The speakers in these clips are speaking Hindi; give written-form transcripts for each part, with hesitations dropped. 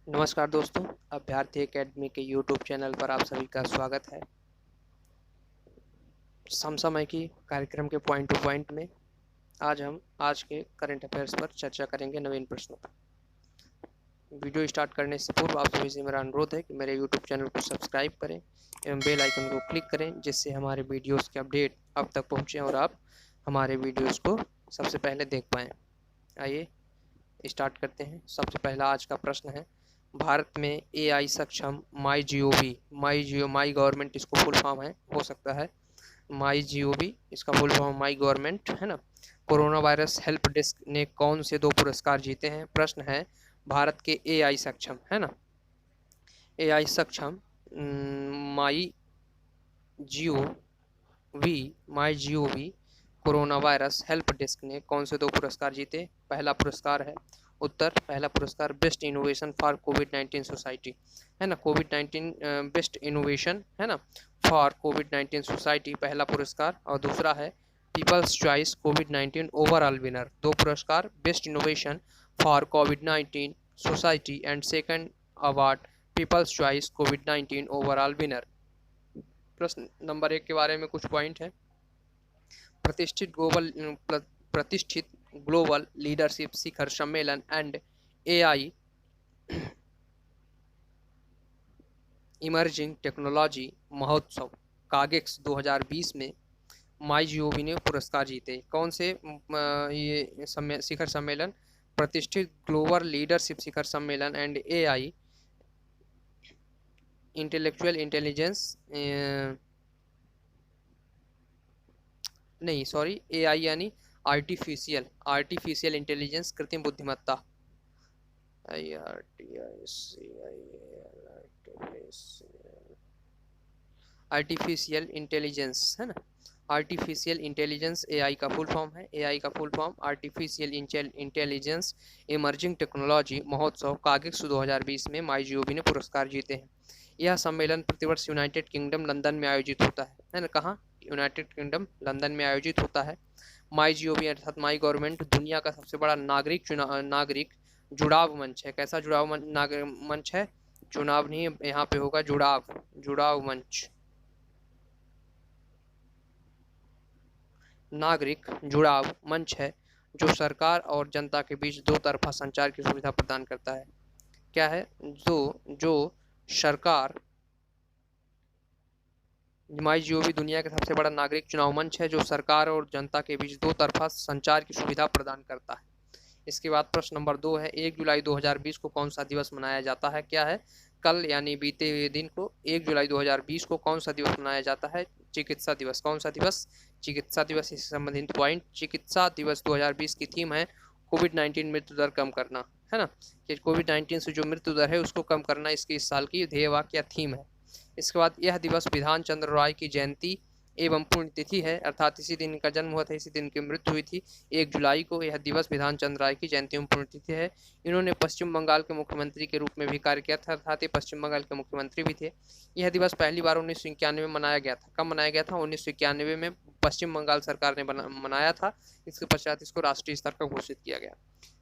नमस्कार दोस्तों, अभ्यर्थी एकेडमी के यूट्यूब चैनल पर आप सभी का स्वागत है। समसामय की कार्यक्रम के पॉइंट टू पॉइंट में आज हम आज के करंट अफेयर्स पर चर्चा करेंगे नवीन प्रश्नों पर। वीडियो स्टार्ट करने से पूर्व आप सभी से मेरा अनुरोध है कि मेरे यूट्यूब चैनल को सब्सक्राइब करें एवं बेल आइकन को क्लिक करें, जिससे हमारे वीडियोज़ के अपडेट आप तक पहुँचें और आप हमारे वीडियोज़ को सबसे पहले देख पाएँ। आइए स्टार्ट करते हैं। सबसे पहला आज का प्रश्न है, भारत में AI सक्षम माई गवर्नमेंट इसको फुल फॉर्म है, हो सकता है माई GOV इसका फुल फॉर्म माई गवर्नमेंट है ना। कोरोना वायरस हेल्प डेस्क ने कौन से 2 पुरस्कार जीते हैं? प्रश्न है भारत के AI सक्षम है ना, AI सक्षम माई GOV corona virus help desk ने कौन से 2 पुरस्कार जीते? पहला पुरस्कार है पहला पुरस्कार best innovation for covid society है ना, कोविड-19 बेस्ट इनोवेशन है ना फॉर कोविड-19 सोसाइटी पहला पुरस्कार, और दूसरा है पीपल्स चॉइस कोविड-19 ओवरऑल विनर। 2 पुरस्कार, best innovation for covid society and second award people's choice covid overall winner. प्रश्न नंबर 1 के बारे में कुछ पॉइंट है। प्रतिष्ठित ग्लोबल लीडरशिप शिखर सम्मेलन एंड AI इमर्जिंग टेक्नोलॉजी महोत्सव कागेक्स 2020 में माई GOV ने पुरस्कार जीते। कौन से ये शिखर सम्मेलन? प्रतिष्ठित ग्लोबल लीडरशिप शिखर सम्मेलन एंड AI इंटेलेक्चुअल इंटेलिजेंस नहीं सॉरी AI यानी आर्टिफिशियल इंटेलिजेंस कृत्रिम बुद्धिमत्ता आर्टिफिशियल इंटेलिजेंस है ना, आर्टिफिशियल इंटेलिजेंस AI का फुल फॉर्म है। AI का full form artificial intelligence emerging technology महोत्सव कागेक्स 2020 में माई GOV ने पुरस्कार जीते हैं। यह सम्मेलन प्रतिवर्ष यूनाइटेड किंगडम लंदन में आयोजित होता है ना, कहाँ? यूनाइटेड किंगडम लंदन में आयोजित होता है। माई GOV अर्थात माई गवर्नमेंट दुनिया का सबसे बड़ा नागरिक जुड़ाव मंच है। कैसा जुड़ाव मंच है? चुनाव नहीं, यहाँ पे होगा जुड़ाव मंच, नागरिक जुड़ाव मंच है जो सरकार और जनता के बीच 2 तरफा संचार की सुविधा प्रदान करता है। क्या है? जो सरकार माई GOV दुनिया का सबसे बड़ा नागरिक चुनाव मंच है जो सरकार और जनता के बीच 2 तरफा संचार की सुविधा प्रदान करता है। इसके बाद प्रश्न नंबर 2 है, 1 जुलाई 2020 को कौन सा दिवस मनाया जाता है? क्या है? कल यानी बीते हुए दिन को 1 जुलाई 2020 को कौन सा दिवस मनाया जाता है? चिकित्सा दिवस। कौन सा दिवस? चिकित्सा दिवस। इससे संबंधित पॉइंट, चिकित्सा दिवस 2020 की थीम है कोविड-19 मृत्यु दर कम करना है ना, कि कोविड-19 से जो मृत्यु दर है उसको कम करना इसकी इस साल की ध्येय वाक्य थीम है। इसके बाद यह दिवस विधान चंद्र राय की जयंती एवं पुण्यतिथि है, अर्थात इसी दिन इनका जन्म हुआ था, इसी दिन की मृत्यु हुई थी। 1 जुलाई को यह दिवस विधान चंद्र राय की जयंती एवं पुण्यतिथि है। इन्होंने पश्चिम बंगाल के मुख्यमंत्री के रूप में भी कार्य किया था, अर्थात ये पश्चिम बंगाल के मुख्यमंत्री भी थे। यह दिवस पहली बार 1991 में मनाया गया था। कब मनाया गया था? 1991 में पश्चिम बंगाल सरकार ने मनाया था। इसके पश्चात इसको राष्ट्रीय स्तर पर घोषित किया गया।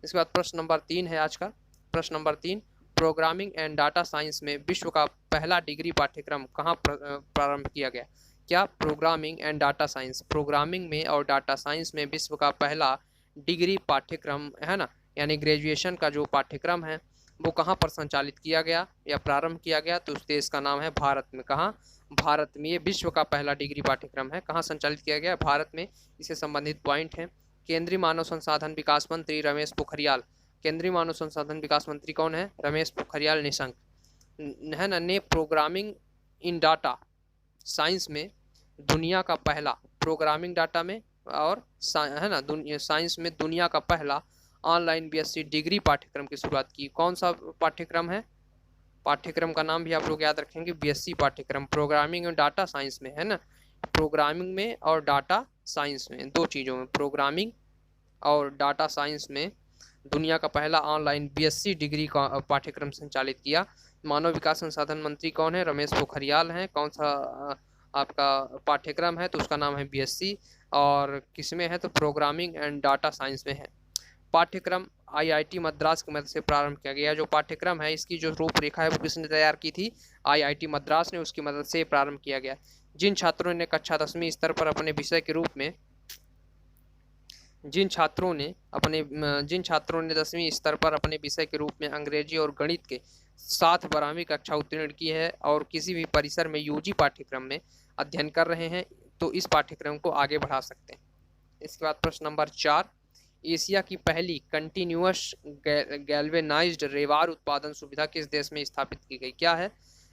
इसके बाद प्रश्न नंबर 3 है आज का। प्रश्न number 3, programming and data science में विश्व का पहला डिग्री पाठ्यक्रम कहाँ प्रारंभ किया गया? क्या? Programming and data science, programming में और डाटा साइंस में विश्व का पहला डिग्री पाठ्यक्रम है ना, यानी ग्रेजुएशन का जो पाठ्यक्रम है वो कहाँ पर संचालित किया गया या प्रारंभ किया गया? तो उस देश का नाम है भारत में। कहाँ? भारत में। ये विश्व का पहला डिग्री पाठ्यक्रम है। कहाँ संचालित किया गया? भारत में। इससे संबंधित पॉइंट है, केंद्रीय मानव संसाधन विकास मंत्री रमेश पोखरियाल, केंद्रीय मानव संसाधन विकास मंत्री कौन है? रमेश पोखरियाल निशंक है ना, ने प्रोग्रामिंग इन डाटा साइंस में दुनिया का पहला, प्रोग्रामिंग डाटा में और है ना साइंस में दुनिया का पहला ऑनलाइन BSc डिग्री पाठ्यक्रम की शुरुआत की। कौन सा पाठ्यक्रम है? पाठ्यक्रम का नाम भी आप लोग याद रखेंगे, BSc पाठ्यक्रम, प्रोग्रामिंग और डाटा साइंस में है ना, प्रोग्रामिंग में और डाटा साइंस में, 2 चीज़ों में, प्रोग्रामिंग और डाटा साइंस में दुनिया का पहला ऑनलाइन BSc डिग्री का पाठ्यक्रम संचालित किया। मानव विकास संसाधन मंत्री कौन है? रमेश पोखरियाल हैं। कौन सा आपका पाठ्यक्रम है? तो उसका नाम है BSc, और किस में है? तो प्रोग्रामिंग एंड डाटा साइंस में है। पाठ्यक्रम आईआईटी मद्रास की मदद से प्रारंभ किया गया। जो पाठ्यक्रम है इसकी जो रूपरेखा है वो किसने तैयार की थी? आईआईटी मद्रास ने, उसकी मदद से प्रारंभ किया गया। जिन छात्रों ने कक्षा 10वीं स्तर पर अपने विषय के रूप में जिन छात्रों ने 10वीं स्तर पर अपने विषय के रूप में अंग्रेजी और गणित के साथ 12वीं कक्षा उत्तीर्ण की है और किसी भी परिसर में यूजी पाठ्यक्रम में अध्ययन कर रहे हैं तो इस पाठ्यक्रम को आगे बढ़ा सकते हैं। इसके बाद प्रश्न नंबर 4, एशिया की पहली कंटिन्यूअस गैल्वेनाइज्ड रेवार उत्पादन सुविधा किस देश में स्थापित की गई? क्या है?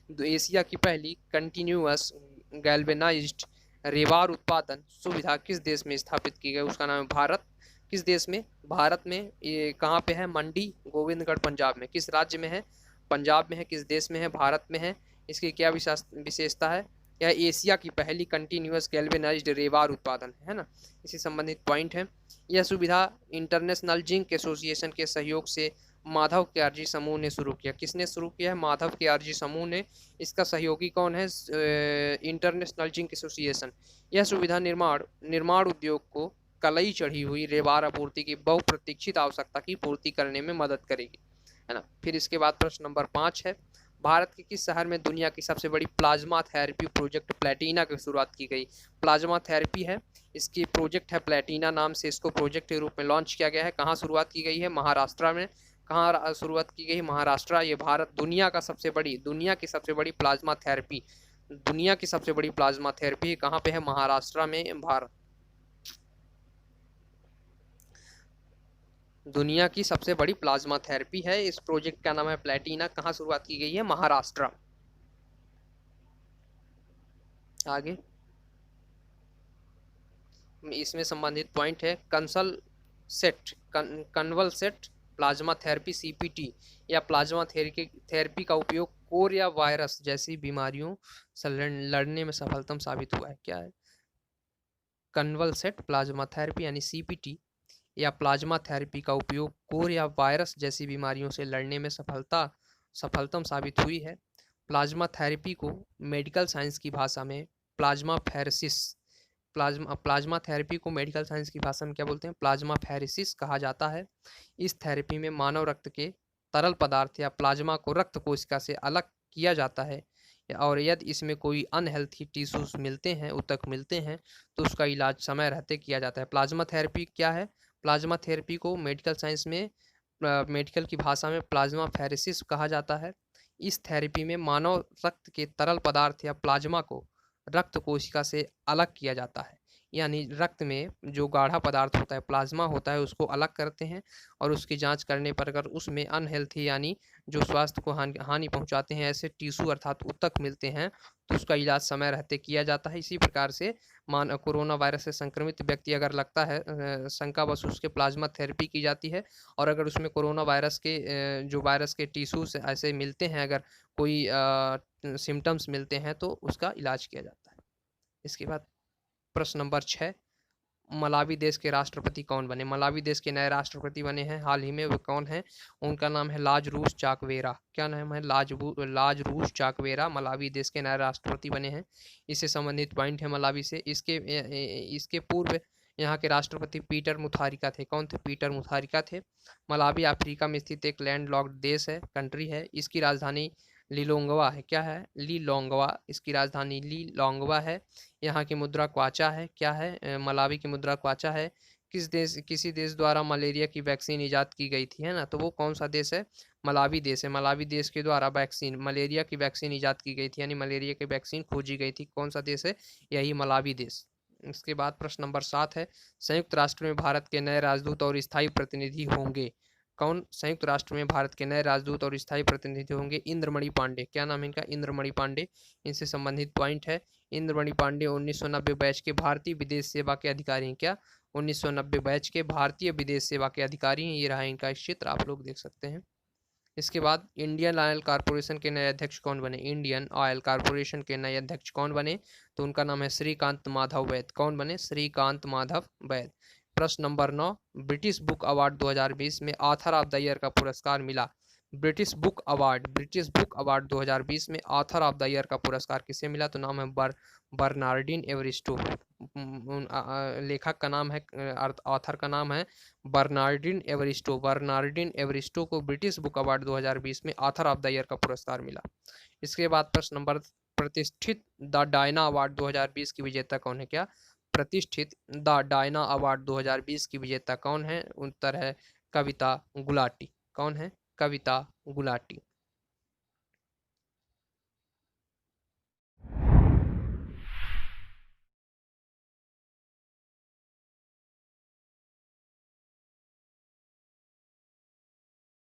एशिया की पहली कंटिन्यूअस गैल्वेनाइज्ड रेवार उत्पादन सुविधा किस देश में स्थापित की गई? उसका नाम है भारत। किस देश में? भारत में। ये कहाँ पे है? मंडी गोविंदगढ़ पंजाब में। किस राज्य में है? पंजाब में है। किस देश में है? भारत में है। इसकी क्या विशेषता है? यह एशिया की पहली कंटिन्यूअस गैल्वेनाइज्ड रेवार उत्पादन है ना, इसी संबंधित पॉइंट है। यह सुविधा इंटरनेशनल जिंक एसोसिएशन के सहयोग से माधव के आरजी समूह ने शुरू किया। किसने शुरू किया है? माधव के आरजी समूह ने। इसका सहयोगी कौन है? International zinc association. यह सुविधा निर्माण उद्योग को कलई चढ़ी हुई रेवार आपूर्ति की बहुप्रतीक्षित आवश्यकता की पूर्ति करने में मदद करेगी, है ना। फिर इसके बाद प्रश्न नंबर 5 है, भारत के किस शहर में दुनिया की सबसे बड़ी प्लाज्मा थेरेपी प्रोजेक्ट प्लेटिना की शुरुआत की गई? प्लाज्मा थेरेपी है, इसकी प्रोजेक्ट है प्लेटिना नाम से, इसको प्रोजेक्ट के रूप में लॉन्च किया गया है। कहाँ शुरुआत की गई है? महाराष्ट्र में। कहाँ शुरुआत की गई? महाराष्ट्र। ये भारत दुनिया की सबसे बड़ी प्लाज्मा थेरेपी, दुनिया की सबसे बड़ी प्लाज्मा थेरेपी कहाँ पे है? महाराष्ट्र में, भारत। दुनिया की सबसे बड़ी प्लाज्मा थेरेपी है। इस प्रोजेक्ट का नाम है प्लेटिना। कहाँ शुरुआत की गई है? महाराष्ट्र। आगे इसमें संबंधित पॉइंट है, कन्वलसेंट प्लाज्मा थेरेपी सीपीटी या प्लाज्मा थेरेपी का उपयोग कोर या वायरस जैसी बीमारियों से लड़ने में सफलतम साबित हुआ है। क्या है? कन्वलसेंट प्लाज्मा थेरेपी यानी सीपीटी या प्लाज्मा थेरेपी का उपयोग कोर या वायरस जैसी बीमारियों से लड़ने में सफलतम साबित हुई है। प्लाज्मा थेरेपी को मेडिकल साइंस की भाषा में प्लाज्मा थेरेपी को मेडिकल साइंस की भाषा में क्या बोलते हैं? प्लाज्मा फेरेसिस कहा जाता है। इस थेरेपी में मानव रक्त के तरल पदार्थ या प्लाज्मा को रक्त कोशिका से अलग किया जाता है और यदि इसमें कोई अनहेल्थी टिश्यूज ऊतक मिलते हैं तो उसका इलाज समय रहते किया जाता है। प्लाज्मा थेरेपी क्या है? प्लाज्मा थेरेपी को मेडिकल साइंस में मेडिकल की भाषा में प्लाज्मा फेरेसिस कहा जाता है। इस थेरेपी में मानव रक्त के तरल पदार्थ या प्लाज्मा को रक्त कोशिका से अलग किया जाता है, यानी रक्त में जो गाढ़ा पदार्थ होता है, प्लाज्मा होता है, उसको अलग करते हैं और उसकी जांच करने पर अगर उसमें अनहेल्थी यानी जो स्वास्थ्य को हानि पहुंचाते हैं ऐसे टिश्यू अर्थात ऊतक मिलते हैं तो उसका इलाज समय रहते किया जाता है। इसी प्रकार से कोरोना वायरस से संक्रमित व्यक्ति अगर लगता है शंका बस उसके प्लाज्मा थेरेपी की जाती है और अगर उसमें कोरोना वायरस के जो वायरस के टिश्यूज ऐसे मिलते हैं, अगर कोई सिम्टम्स मिलते हैं तो उसका इलाज किया जाता है। इसके बाद प्रश्न नंबर 6, मलावी देश के राष्ट्रपति कौन बने? मलावी देश के नए राष्ट्रपति बने हैं हाल ही में, वो कौन है? उनका नाम है लाजरूस चाकवेरा। क्या नाम है? लाजरूस चाकवेरा मलावी देश के नए राष्ट्रपति बने हैं। इससे संबंधित पॉइंट है मलावी से। इसके पूर्व यहाँ के राष्ट्रपति पीटर मुथारिका थे। कौन थे? पीटर मुथारिका थे। मलावी अफ्रीका में स्थित एक लैंडलॉक्ड देश है, कंट्री है। इसकी राजधानी लिलोंगवा है। क्या है? लिलोंगवा। इसकी राजधानी लिलोंगवा है। यहाँ की मुद्रा क्वाचा है। क्या है? मलावी की मुद्रा क्वाचा है। किसी देश द्वारा मलेरिया की वैक्सीन ईजाद की गई थी, है ना, तो वो कौन सा देश है? मलावी देश है। मलावी देश के द्वारा मलेरिया की वैक्सीन ईजाद की गई थी, यानी मलेरिया की वैक्सीन खोजी गई थी। कौन सा देश है? यही मलावी देश। इसके बाद प्रश्न नंबर 7 है, संयुक्त राष्ट्र में भारत के नए राजदूत और स्थायी प्रतिनिधि होंगे। कौन संयुक्त राष्ट्र में भारत के नए राजदूत और स्थायी प्रतिनिधि होंगे? इंद्रमणि पांडे। क्या नाम है इनका? इंद्रमणि पांडे। इनसे संबंधित पॉइंट है, इंद्रमणि पांडे 1990 बैच के भारतीय विदेश सेवा के अधिकारी हैं। क्या? 1990 बैच के भारतीय विदेश सेवा के अधिकारी हैं। ये रहा इनका चित्र, आप लोग देख सकते हैं। इसके बाद इंडियन ऑयल कॉरपोरेशन के नए अध्यक्ष कौन बने? इंडियन ऑयल कॉरपोरेशन के नए अध्यक्ष कौन बने? तो उनका नाम है श्रीकांत माधव वैद। कौन बने? श्रीकांत माधव वैद। प्रश्न नंबर 9, ब्रिटिश बुक अवार्ड 2020 में ऑथर ऑफ द ईयर का पुरस्कार मिला ब्रिटिश बुक अवार्ड 2020 में ऑथर ऑफ द ईयर का पुरस्कार किसे मिला? तो नाम है बर्नार्डिन एवरिस्टो। लेखक का नाम है, ऑथर का नाम है बर्नार्डिन एवरिस्टो को ब्रिटिश बुक अवार्ड 2020 में ऑथर ऑफ द ईयर का पुरस्कार मिला। इसके बाद प्रश्न नंबर, प्रतिष्ठित द डायना अवार्ड 2020 की विजेता कौन है? क्या प्रतिष्ठित द डायना अवार्ड 2020 की विजेता कौन है? उत्तर है कविता गुलाटी। कौन है? कविता गुलाटी।